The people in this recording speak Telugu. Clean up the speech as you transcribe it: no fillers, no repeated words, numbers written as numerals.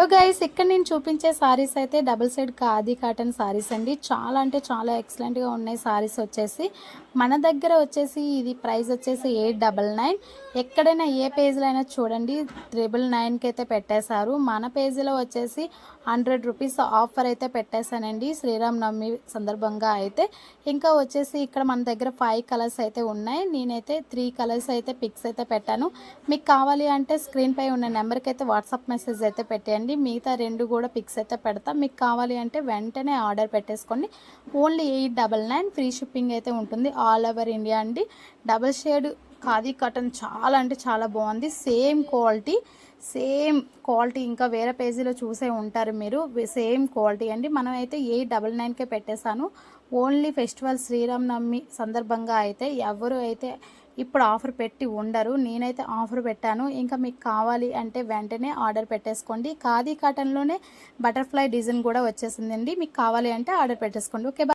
సో గైస్ ఇక్కడ నేను చూపించే సారీస్ అయితే double side khadi cotton saris అండి. చాలా అంటే చాలా ఎక్సలెంట్గా ఉన్నాయి సారీస్ వచ్చేసి. మన దగ్గర వచ్చేసి ఇది ప్రైస్ వచ్చేసి 899. ఎక్కడైనా ఏ పేజ్లో అయినా చూడండి 999కి అయితే పెట్టేశారు. మన పేజీలో వచ్చేసి 100 రూపీస్ ఆఫర్ అయితే పెట్టేశానండి శ్రీరామనవమి సందర్భంగా అయితే. ఇంకా వచ్చేసి ఇక్కడ మన దగ్గర 5 కలర్స్ అయితే ఉన్నాయి. నేనైతే 3 కలర్స్ అయితే పిక్స్ అయితే పెట్టాను. మీకు కావాలి అంటే స్క్రీన్ పై ఉన్న నెంబర్కి అయితే వాట్సాప్ మెసేజ్ అయితే పెట్టేయండి. మిగతా 2 కూడా పిక్స్ అయితే పెడతా. మీకు కావాలి అంటే వెంటనే ఆర్డర్ పెట్టేసుకోండి. ఓన్లీ 899 ఫ్రీ షిప్పింగ్ అయితే ఉంటుంది ఆల్ ఓవర్ ఇండియా అండి. డబుల్ షేడ్ ఖాదీ కాటన్ చాలా అంటే చాలా బాగుంది. సేమ్ క్వాలిటీ ఇంకా వేరే పేజీలో చూసే ఉంటారు మీరు. సేమ్ క్వాలిటీ అండి. మనమైతే 899కే పెట్టేశాను. ఓన్లీ ఫెస్టివల్ శ్రీరామనవమి సందర్భంగా అయితే ఎవరు అయితే ఇప్పుడు ఆఫర్ పెట్టి ఉండరు. నేనైతే ఆఫర్ పెట్టాను. ఇంకా మీకు కావాలి అంటే వెంటనే ఆర్డర్ పెట్టేసుకోండి. ఖాదీ కాటన్లోనే బటర్ఫ్లై డిజైన్ కూడా వచ్చేసిందండి. మీకు కావాలి అంటే ఆర్డర్ పెట్టేసుకోండి. ఓకే.